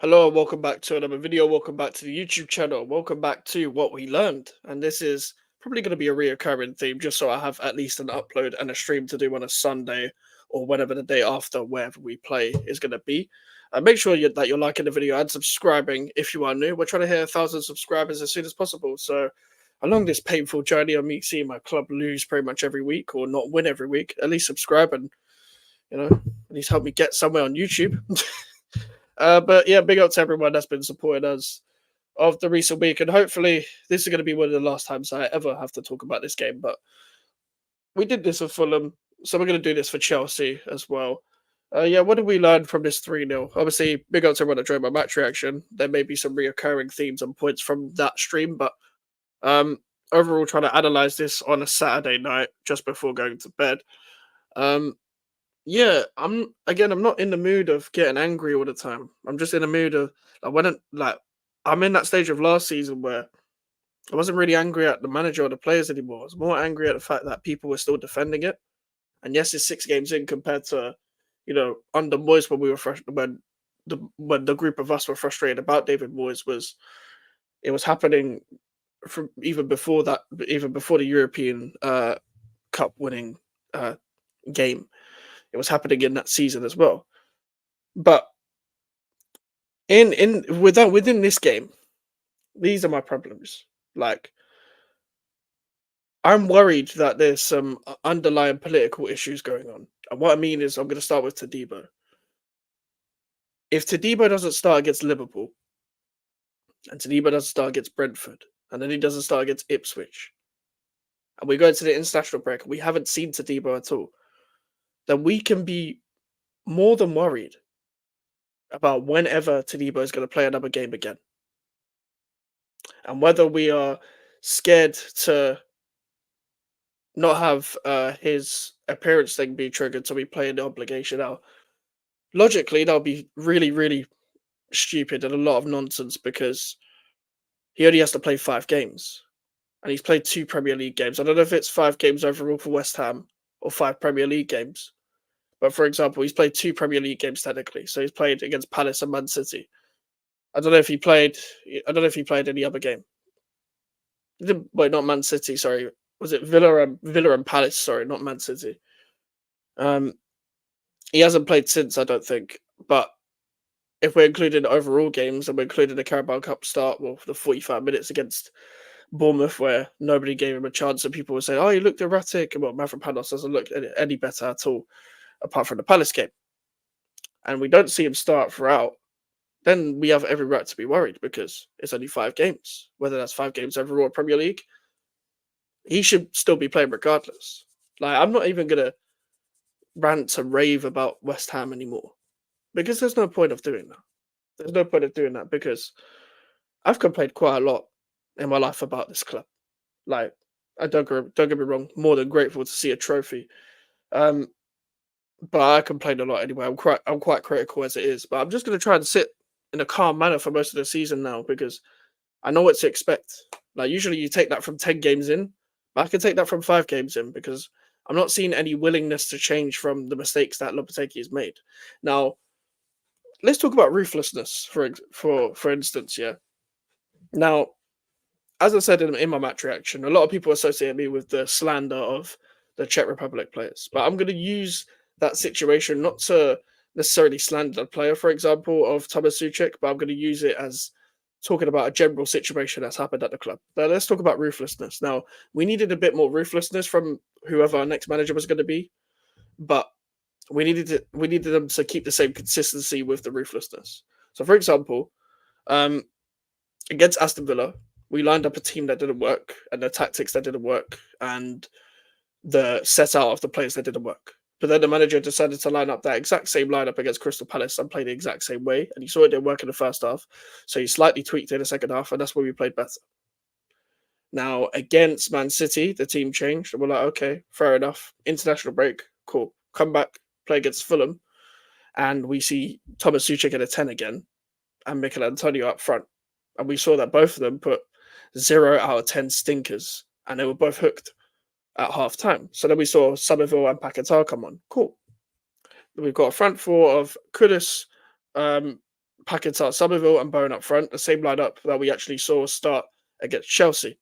Hello and welcome back to another video. Welcome back to the YouTube channel. Welcome back to what we learned. And this is probably going to be a reoccurring theme, just so I have at least an upload and a stream to do on a Sunday or whenever the day after, wherever we play is going to be. Make sure that you're liking the video and subscribing if you are new. We're trying to hit 1,000 subscribers as soon as possible. So along this painful journey of me seeing my club lose pretty much every week or not win every week, at least subscribe and, at least help me get somewhere on YouTube. But yeah, big up to everyone that's been supporting us of the recent week, and hopefully this is going to be one of the last times I ever have to talk about this game. But we did this for Fulham, so we're going to do this for Chelsea as well. Yeah, what did we learn from this 3-0? Obviously, big up to everyone that joined my match reaction. There may be some reoccurring themes and points from that stream, but um, overall, trying to analyze this on a Saturday night just before going to bed. Um, yeah, I'm not in the mood of getting angry all the time. I'm just in the mood of I'm in that stage of last season where I wasn't really angry at the manager or the players anymore. I was more angry at the fact that people were still defending it. And yes, it's 6 games in compared to, under Moyes when we were when the group of us were frustrated about David Moyes was it was happening from even before that, even before the European Cup winning uh, game. It was happening in that season as well. But within this game, these are my problems. Like, I'm worried that there's some underlying political issues going on. And what I mean is, I'm going to start with Tadibo. If Tadibo doesn't start against Liverpool, and Tadibo doesn't start against Brentford, and then he doesn't start against Ipswich, and we go into the international break and we haven't seen Tadibo at all, then we can be more than worried about whenever Tadibo is going to play another game again. And whether we are scared to not have his appearance thing be triggered, so we play the obligation out. Logically, that would be really, really stupid and a lot of nonsense because he only has to play 5 games. And he's played 2 Premier League games. I don't know if it's 5 games overall for West Ham or 5 Premier League games. But for example, he's played 2 Premier League games technically. So he's played against Palace and Man City. I don't know if he played any other game. Wait, not Man City, sorry. Was it Villa and Palace? Sorry, not Man City. He hasn't played since, I don't think. But if we're including overall games and we're including the Carabao Cup start, well, the 45 minutes against Bournemouth, where nobody gave him a chance, and people were saying, "Oh, he looked erratic," and well, Mavropanos doesn't look any better at all, apart from the Palace game, and we don't see him start throughout. Then we have every right to be worried because it's only 5 games. Whether that's 5 games overall Premier League, he should still be playing regardless. Like, I'm not even gonna rant and rave about West Ham anymore because there's no point of doing that. There's no point of doing that because I've complained quite a lot in my life about this club. Like, I don't get me wrong, more than grateful to see a trophy. Um, but I complain a lot anyway. I'm quite critical as it is. But I'm just gonna try and sit in a calm manner for most of the season now because I know what to expect. Like, usually you take that from 10 games in, but I can take that from 5 games in because I'm not seeing any willingness to change from the mistakes that Lopetegui has made. Now, let's talk about ruthlessness for instance. Yeah. Now, as I said in my match reaction, a lot of people associate me with the slander of the Czech Republic players, but I'm going to use that situation not to necessarily slander the player, for example, of Thomas Suchek, but I'm going to use it as talking about a general situation that's happened at the club. Now, let's talk about ruthlessness. Now, we needed a bit more ruthlessness from whoever our next manager was going to be, but we needed them to keep the same consistency with the ruthlessness. So, for example, um, against Aston Villa, we lined up a team that didn't work and the tactics that didn't work and the set out of the players that didn't work. But then the manager decided to line up that exact same lineup against Crystal Palace and play the exact same way. And you saw it didn't work in the first half. So he slightly tweaked it in the second half, and that's where we played better. Now, against Man City, the team changed. And we're like, okay, fair enough. International break, cool. Come back, play against Fulham. And we see Thomas Suchek at a 10 again and Mikel Antonio up front. And we saw that both of them put 0 out of 10 stinkers, and they were both hooked at half time. So then we saw Somerville and Paquetá come on. Cool. We've got a front four of Kudus, Paquetá, Somerville, and Bowen up front, the same lineup that we actually saw start against Chelsea.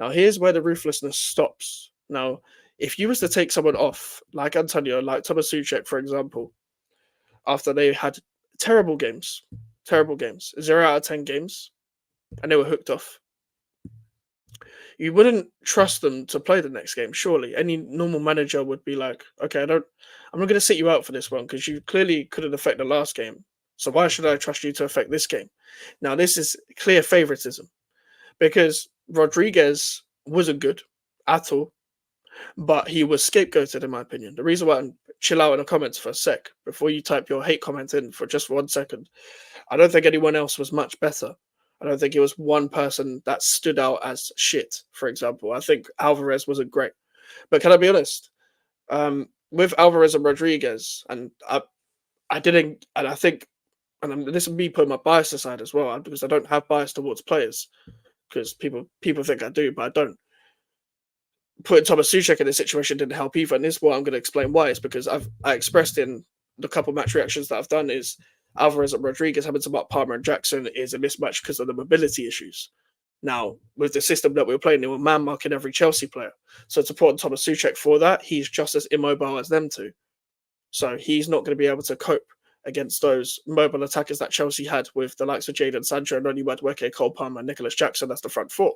Now, here's where the ruthlessness stops. Now, if you was to take someone off, like Antonio, like Thomas Suchek, for example, after they had terrible games, 0 out of 10 games, and they were hooked off, you wouldn't trust them to play the next game. Surely, any normal manager would be like, "Okay, I'm not going to sit you out for this one because you clearly couldn't affect the last game. So why should I trust you to affect this game?" Now, this is clear favoritism because Rodriguez wasn't good at all, but he was scapegoated, in my opinion. The reason why I'm chill out in the comments for a sec before you type your hate comment in for just 1 second. I don't think anyone else was much better. I don't think it was one person that stood out as shit, for example. I think Alvarez wasn't great. But can I be honest? With Alvarez and Rodriguez, and I didn't, and I think, this is me putting my bias aside as well, because I don't have bias towards players, because people think I do, but I don't. Putting Thomas Suchek in this situation didn't help either, and this is what I'm going to explain why. Is because I expressed in the couple match reactions that I've done is Alvarez and Rodriguez having to mark Palmer and Jackson is a mismatch because of the mobility issues. Now, with the system that we were playing, they were man marking every Chelsea player. So to put on Thomas Suchek for that, he's just as immobile as them two. So he's not going to be able to cope against those mobile attackers that Chelsea had with the likes of Jadon Sancho, Noni Madueke, Cole Palmer, and Nicholas Jackson. That's the front four.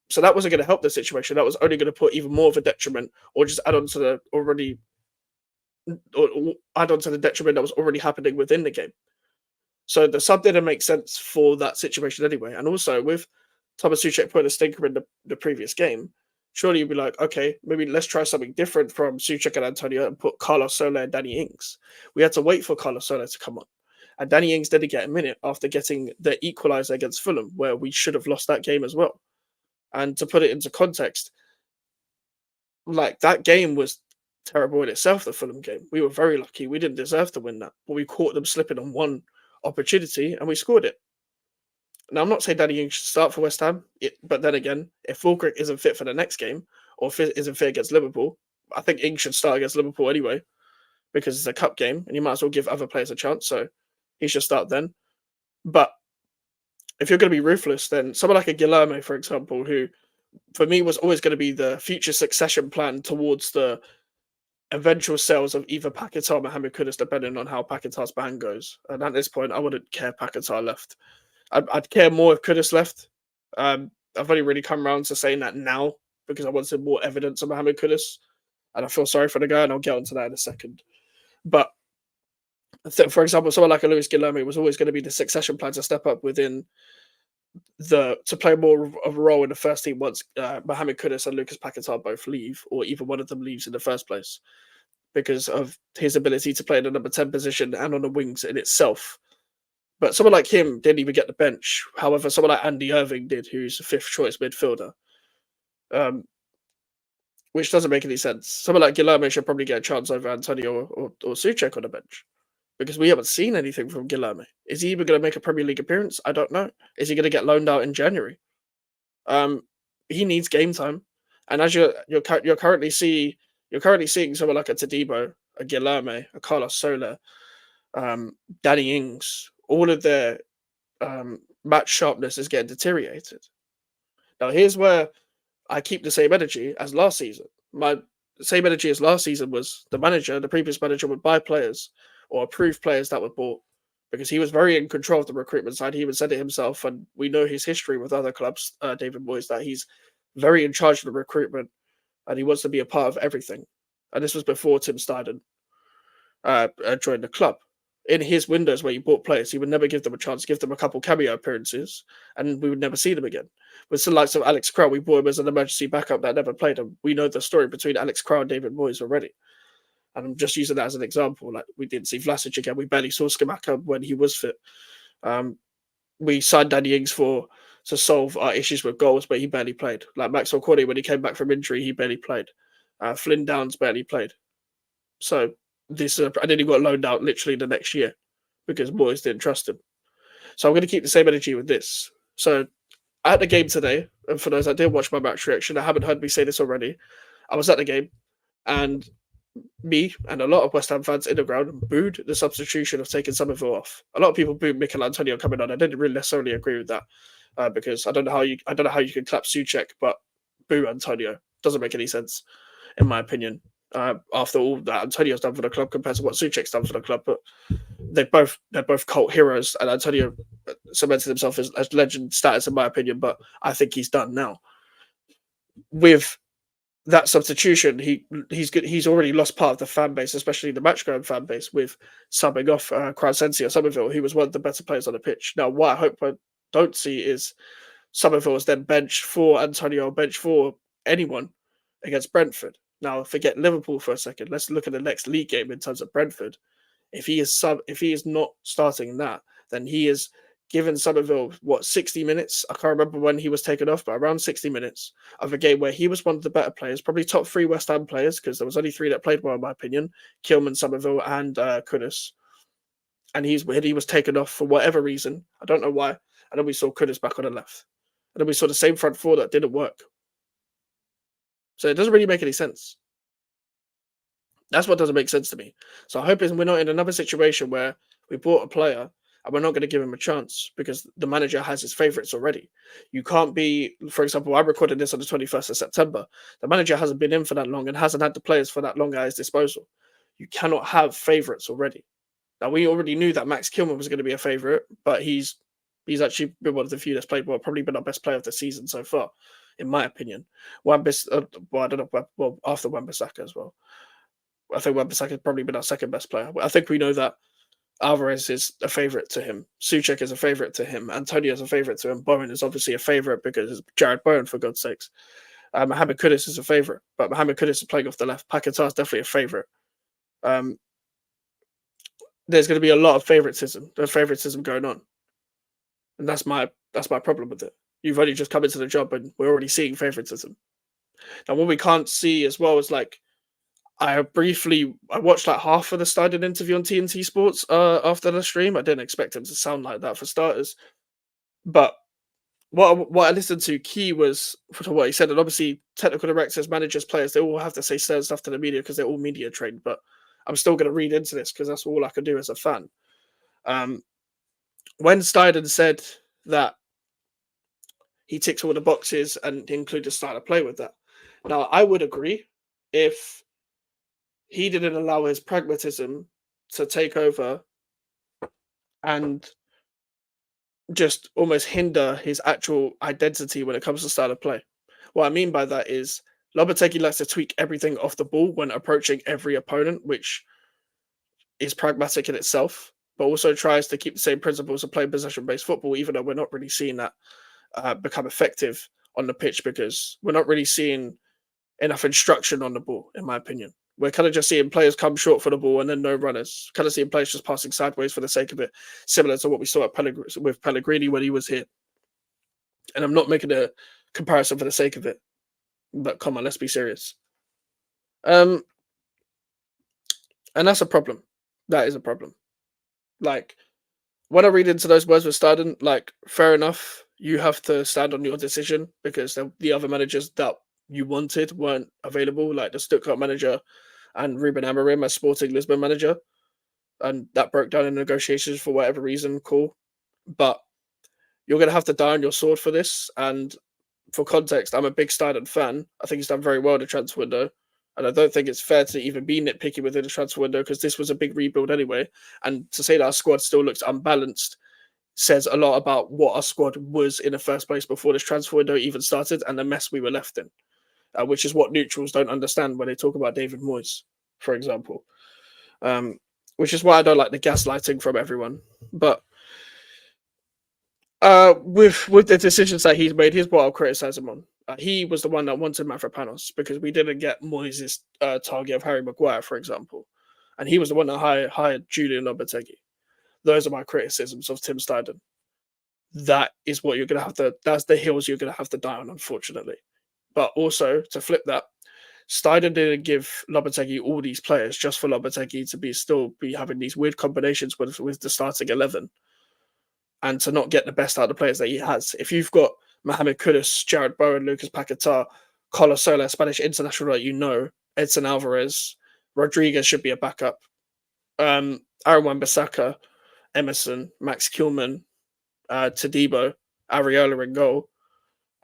So that wasn't going to help the situation. That was only going to put even more of a detriment, or just add on to the already, or add on to the detriment that was already happening within the game. So the sub didn't make sense for that situation anyway. And also with Thomas Suchek putting a stinker in the previous game, surely you'd be like, okay, maybe let's try something different from Suchek and Antonio and put Carlos Soler and Danny Ings. We had to wait for Carlos Soler to come on. And Danny Ings didn't get a minute after getting the equaliser against Fulham, where we should have lost that game as well. And to put it into context, like that game was terrible in itself, the Fulham game. We were very lucky. We didn't deserve to win that, but we caught them slipping on one opportunity and we scored it. Now, I'm not saying Danny Ings should start for West Ham, but then again, if Fulkrug isn't fit for the next game or isn't fit against Liverpool, I think Ings should start against Liverpool anyway because it's a cup game and you might as well give other players a chance. So he should start then. But if you're going to be ruthless, then someone like a Guilherme, for example, who for me was always going to be the future succession plan towards the eventual sales of either Paquetá or Mohamed Kudus, depending on how Paquetá's ban goes. And at this point, I wouldn't care if Paquetá left. I'd care more if Kudus left. I've only really come around to saying that now because I wanted more evidence of Mohamed Kudus. And I feel sorry for the guy, and I'll get onto that in a second. But for example, someone like a Luis Guilherme was always going to be the succession plan to step up within to play more of a role in the first team once Mohamed Kudus and Lucas Paquetá both leave, or either one of them leaves in the first place, because of his ability to play in the number 10 position and on the wings in itself. But someone like him didn't even get the bench. However, someone like Andy Irving did, who's a fifth choice midfielder, which doesn't make any sense. Someone like Guilherme should probably get a chance over Antonio or Suchek on the bench, because we haven't seen anything from Guilherme. Is he even going to make a Premier League appearance? I don't know. Is he going to get loaned out in January? He needs game time, and as you're currently seeing someone like a Todibo, a Guilherme, a Carlos Soler, Danny Ings, all of their match sharpness is getting deteriorated. Now, here's where I keep the same energy as last season. My same energy as last season was the previous manager would buy players or approve players that were bought because he was very in control of the recruitment side. He even said it himself, and we know his history with other clubs, David Moyes, that he's very in charge of the recruitment and he wants to be a part of everything. And this was before Tim Steidten joined the club. In his windows where he bought players, he would never give them a chance, give them a couple cameo appearances, and we would never see them again. With the likes of Alex Crow, we bought him as an emergency backup that never played him. We know the story between Alex Crow and David Moyes already. And I'm just using that as an example. Like, we didn't see Vlasic again. We barely saw Skamaka when he was fit. We signed Danny Ings to solve our issues with goals, but he barely played. Like Maxwell Cordy, when he came back from injury, he barely played. Flynn Downs barely played. So and then he got loaned out literally the next year because Moyes didn't trust him. So I'm going to keep the same energy with this. So at the game today, and for those that didn't watch my match reaction, I haven't heard me say this already, I was at the game, and me and a lot of West Ham fans in the ground booed the substitution of taking Somerville off. A lot of people booed Mikel Antonio coming on. I didn't really necessarily agree with that because I don't know how you can clap Souček, but boo Antonio doesn't make any sense in my opinion. After all that Antonio's done for the club compared to what Souček's done for the club, but they're both cult heroes, and Antonio cemented himself as legend status in my opinion. But I think he's done now with that substitution. He's already lost part of the fan base, especially the match going fan base, with subbing off Crescencio Somerville, who was one of the better players on the pitch. Now, what I hope I don't see is Somerville is then benched for Antonio, bench for anyone against Brentford. Now, forget Liverpool for a second. Let's look at the next league game in terms of Brentford. If he is not starting that, then he is given Somerville 60 minutes. I can't remember when he was taken off, but around 60 minutes of a game where he was one of the better players, probably top three West Ham players, because there was only three that played well in my opinion: Kilman, Somerville, and Kudus. And he was taken off for whatever reason. I don't know why. And then we saw Kudus back on the left, and then we saw the same front four that didn't work. So it doesn't really make any sense. That's what doesn't make sense to me. So I hope we're not in another situation where we bought a player and we're not going to give him a chance because the manager has his favourites already. You can't be, for example, I'm recording this on the 21st of September. The manager hasn't been in for that long and hasn't had the players for that long at his disposal. You cannot have favourites already. Now, we already knew that Max Kilman was going to be a favourite, but he's actually been one of the few that's played well, probably been our best player of the season so far, in my opinion. I don't know, after Wan-Bissaka as well. I think Wan-Bissaka has probably been our second best player. I think we know that Alvarez is a favourite to him. Souček is a favourite to him. Antonio is a favourite to him. Bowen is obviously a favourite because it's Jared Bowen, for God's sakes. Mohamed Kudus is a favourite, but Mohamed Kudus is playing off the left. Paquetá is definitely a favourite. There's going to be a lot of favouritism. There's favouritism going on, and that's my problem with it. You've only just come into the job, and we're already seeing favouritism. Now, what we can't see as well is like I watched like half of the Steidon interview on TNT Sports after the stream. I didn't expect him to sound like that for starters, but what I listened to key was for what he said, and obviously technical directors, managers, players, they all have to say certain stuff to the media because they're all media trained. But I'm still going to read into this because that's all I can do as a fan. When Steidon said that he ticks all the boxes and included style of play with that, now I would agree if he didn't allow his pragmatism to take over and just almost hinder his actual identity when it comes to style of play. What I mean by that is Lopetegui likes to tweak everything off the ball when approaching every opponent, which is pragmatic in itself, but also tries to keep the same principles of playing possession-based football, even though we're not really seeing that become effective on the pitch because we're not really seeing enough instruction on the ball, in my opinion. We're kind of just seeing players come short for the ball and then no runners. Kind of seeing players just passing sideways for the sake of it, similar to what we saw with Pellegrini when he was here. And I'm not making a comparison for the sake of it, but come on, let's be serious. And that's a problem. That is a problem. Like, when I read into those words with Steidon, like, fair enough, you have to stand on your decision because the other managers that you wanted weren't available, like the Stuttgart manager and Ruben Amorim as Sporting Lisbon manager, and that broke down in negotiations for whatever reason. Cool, but you're going to have to die on your sword for this. And for context, I'm a big Steidon fan. I think he's done very well in the transfer window, and I don't think it's fair to even be nitpicky within the transfer window because this was a big rebuild anyway. And to say that our squad still looks unbalanced says a lot about what our squad was in the first place before this transfer window even started and the mess we were left in. Which is what neutrals don't understand when they talk about David Moyes, for example. Which is why I don't like the gaslighting from everyone. But with the decisions that he's made, here's what I'll criticize him on. He was the one that wanted Mavropanos because we didn't get Moyes' target of Harry Maguire, for example. And he was the one that hired Julian Lopetegui. Those are my criticisms of Tim Steidon. That is what you're going to have to... That's the hills you're going to have to die on, unfortunately. But also, to flip that, Steidon didn't give Lopetegui all these players just for Lopetegui to be having these weird combinations with the starting 11 and to not get the best out of the players that he has. If you've got Mohamed Kudus, Jared Bowen, Lucas Paquetá, Carlos Soler, Spanish international that you know, Edson Alvarez, Rodriguez should be a backup. Aaron Wan-Bissaka, Emerson, Max Kilman, Tadibo, Areola in goal.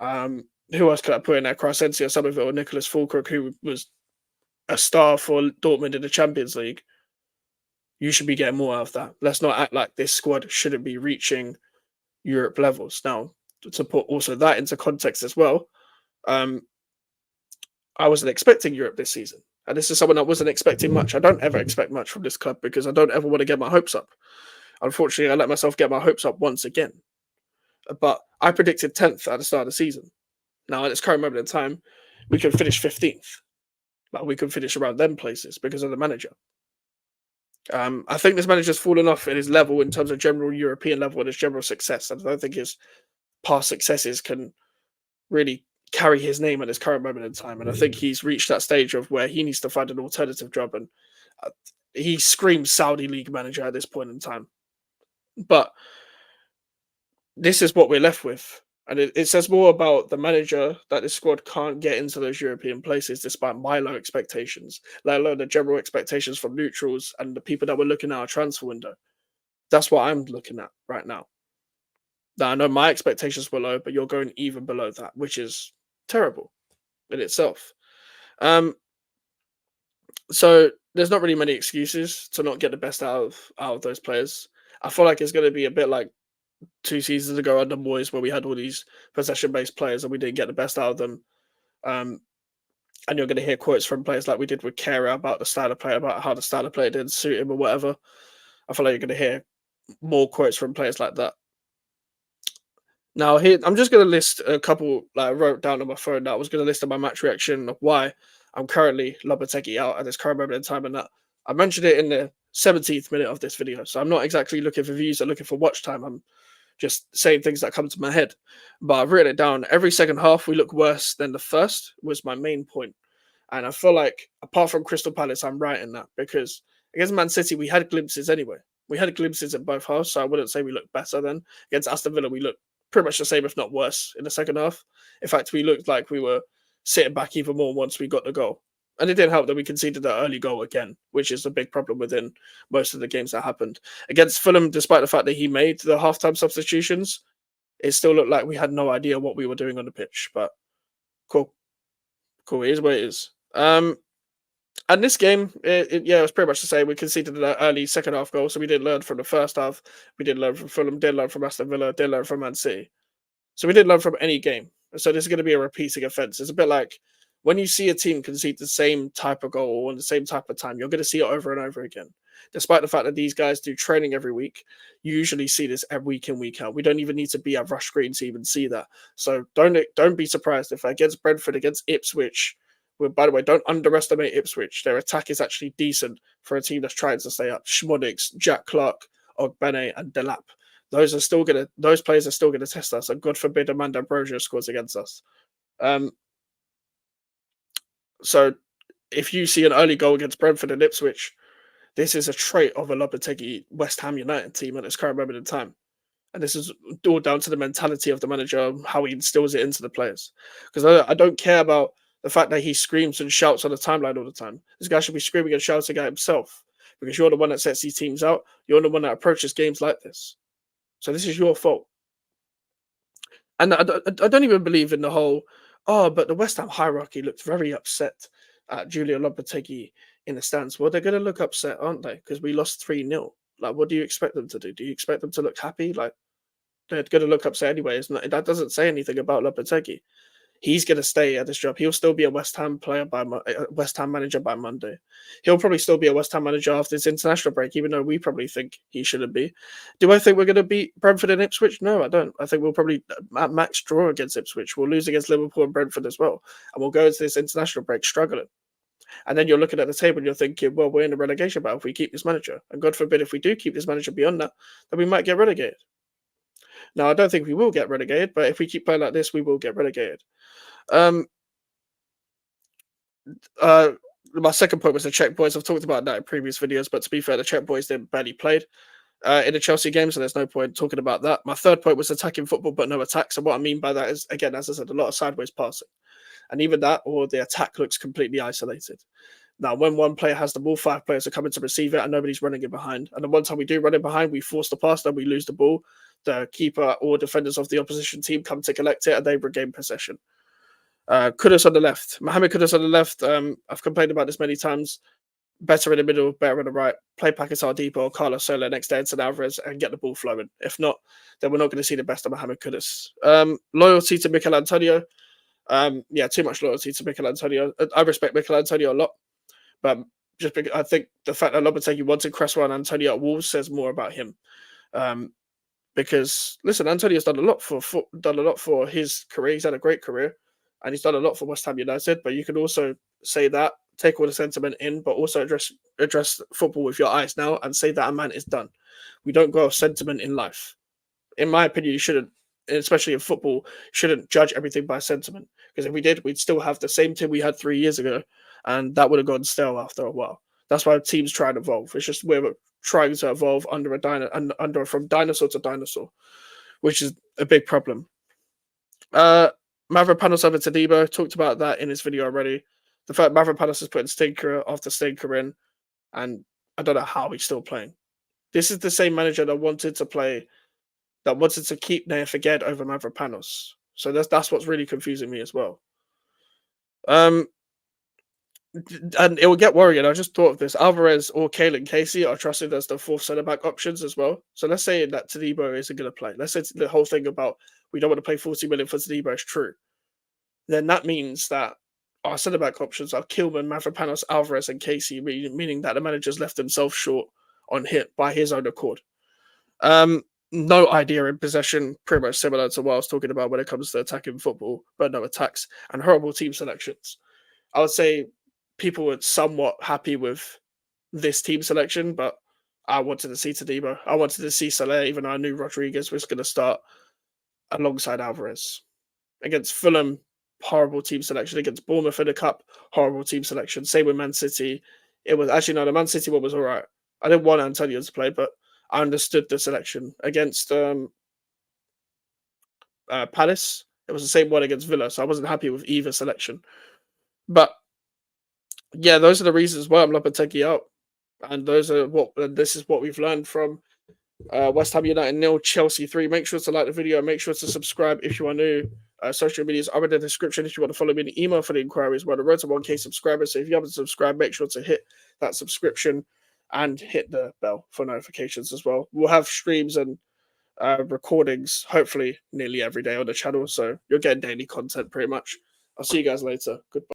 Who else could I put in there? Crescencio, Somerville, Nicholas Fulkirk, who was a star for Dortmund in the Champions League. You should be getting more out of that. Let's not act like this squad shouldn't be reaching Europe levels. Now, to put also that into context as well, um, I wasn't expecting Europe this season. And this is someone I wasn't expecting much. I don't ever expect much from this club because I don't ever want to get my hopes up. Unfortunately, I let myself get my hopes up once again. But I predicted 10th at the start of the season. Now, at this current moment in time, we could finish 15th. Like, we could finish around them places because of the manager. I think this manager's fallen off in his level in terms of general European level and his general success. I don't think his past successes can really carry his name at this current moment in time. And I think he's reached that stage of where he needs to find an alternative job. And he screams Saudi League manager at this point in time. But this is what we're left with. And it says more about the manager that this squad can't get into those European places despite my low expectations, let alone the general expectations from neutrals and the people that were looking at our transfer window. That's what I'm looking at right now. Now, I know my expectations were low, but you're going even below that, which is terrible in itself. So there's not really many excuses to not get the best out of those players. I feel like it's going to be a bit like 2 seasons ago under Moyes, where we had all these possession-based players and we didn't get the best out of them. And you're going to hear quotes from players like we did with Kera about the style of play, about how the style of play didn't suit him or whatever. I feel like you're going to hear more quotes from players like that. Now, here I'm just going to list a couple. Like I wrote down on my phone that I was going to list my match reaction of why I'm currently Lopetegui out at this current moment in time, and that I mentioned it in the 17th minute of this video. So I'm not exactly looking for views or looking for watch time. I'm just saying things that come to my head. But I've written it down. Every second half, we look worse than the first, was my main point. And I feel like, apart from Crystal Palace, I'm right in that. Because against Man City, we had glimpses anyway. We had glimpses at both halves, so I wouldn't say we looked better then. Against Aston Villa, we looked pretty much the same, if not worse, in the second half. In fact, we looked like we were sitting back even more once we got the goal. And it didn't help that we conceded that early goal again, which is a big problem within most of the games that happened. Against Fulham, despite the fact that he made the halftime substitutions, it still looked like we had no idea what we were doing on the pitch. But cool. Cool. It is what it is. And this game, it was pretty much the same. We conceded an early second half goal, so we didn't learn from the first half. We didn't learn from Fulham, didn't learn from Aston Villa, didn't learn from Man City. So we didn't learn from any game. So this is going to be a repeating offence. It's a bit like when you see a team concede the same type of goal in the same type of time, you're going to see it over and over again. Despite the fact that these guys do training every week, you usually see this every week in, week out. We don't even need to be at Rush Green to even see that. So don't be surprised if against Brentford, against Ipswich. Well, by the way, don't underestimate Ipswich. Their attack is actually decent for a team that's trying to stay up. Schmodix, Jack Clark, Ogbene, and Delap. Those players are still gonna test us, and God forbid Amanda Ambrosia scores against us. So if you see an early goal against Brentford and Ipswich, this is a trait of a Lopetegui West Ham United team at this current moment in time. And this is all down to the mentality of the manager, how he instills it into the players. Because I don't care about the fact that he screams and shouts on the timeline all the time. This guy should be screaming and shouting at himself, because you're the one that sets these teams out. You're the one that approaches games like this. So this is your fault. And I don't even believe in the whole, but the West Ham hierarchy looked very upset at Giulio Lopetegui in the stands. Well, they're going to look upset, aren't they? Because we lost 3-0. Like, what do you expect them to do? Do you expect them to look happy? Like, they're going to look upset anyway. That doesn't say anything about Lopetegui. He's going to stay at this job. He'll still be a West Ham West Ham manager by Monday. He'll probably still be a West Ham manager after this international break, even though we probably think he shouldn't be. Do I think we're going to beat Brentford and Ipswich? No, I don't. I think we'll probably at max draw against Ipswich. We'll lose against Liverpool and Brentford as well, and we'll go into this international break struggling. And then you're looking at the table and you're thinking, well, we're in a relegation battle if we keep this manager. And God forbid, if we do keep this manager beyond that, then we might get relegated. Now, I don't think we will get relegated, but if we keep playing like this, we will get relegated. My second point was the Czech boys. I've talked about that in previous videos, but to be fair, the Czech boys didn't barely played in the Chelsea game, so there's no point talking about that. My third point was attacking football, but no attacks. And what I mean by that is, again, as I said, a lot of sideways passing. And even that, or the attack looks completely isolated. Now, when one player has the ball, 5 players are coming to receive it, and nobody's running it behind. And then one time we do run it behind, we force the pass, then we lose the ball. The keeper or defenders of the opposition team come to collect it, and they regain possession. Kudus on the left. Mohamed Kudus on the left. I've complained about this many times. Better in the middle, better on the right. Play Pakistan Depot, Carlos Soler next to Edson Alvarez and get the ball flowing. If not, then we're not going to see the best of Mohamed Kudus. Loyalty to Mikel Antonio. Yeah, too much loyalty to Mikel Antonio. I respect Mikel Antonio a lot, but just because I think the fact that Lopetegui wanted Cresswell and Antonio at Wolves says more about him. Because listen, Antonio's done a lot for his career. He's had a great career, and he's done a lot for West Ham United. But you can also say that, take all the sentiment in, but also address football with your eyes now and say that a man is done. We don't go off sentiment in life. In my opinion, you shouldn't, especially in football, shouldn't judge everything by sentiment. Because if we did, we'd still have the same team we had 3 years ago, and that would have gone stale after a while. That's why teams try and evolve. It's just we're trying to evolve from dinosaur to dinosaur, which is a big problem. Mavropanos over Tadibo, talked about that in his video already. The fact Mavropanos is putting stinker after stinker in, and I don't know how he's still playing. This is the same manager that wanted to keep Naya Faged over Mavropanos. So that's what's really confusing me as well. And it will get worrying. I just thought of this. Alvarez or Kalen Casey are trusted as the fourth centre-back options as well. So let's say that Tadibo isn't going to play. Let's say the whole thing about we don't want to pay 40 million for Tadibo is true. Then that means that our centre-back options are Kilman, Mavropanos, Alvarez, and Casey, meaning that the manager's left himself short on hit by his own accord. No idea in possession, pretty much similar to what I was talking about when it comes to attacking football, but no attacks and horrible team selections. I would say people were somewhat happy with this team selection, but I wanted to see Tadibo. I wanted to see Soler, even though I knew Rodriguez was going to start alongside Alvarez. Against Fulham, horrible team selection. Against Bournemouth in the Cup, horrible team selection. Same with Man City. It was actually, no, the Man City one was all right. I didn't want Antonio to play, but I understood the selection. Against Palace, it was the same one against Villa, so I wasn't happy with either selection. But yeah, those are the reasons why I'm Lopetegui out, and this is what we've learned from West Ham United 0, Chelsea 3. Make sure to like the video. Make sure to subscribe if you are new. Social medias are in the description if you want to follow me. The email for the inquiries. We're on the road to 1K subscribers. So if you haven't subscribed, make sure to hit that subscription and hit the bell for notifications as well. We'll have streams and recordings hopefully nearly every day on the channel. So you're getting daily content pretty much. I'll see you guys later. Goodbye.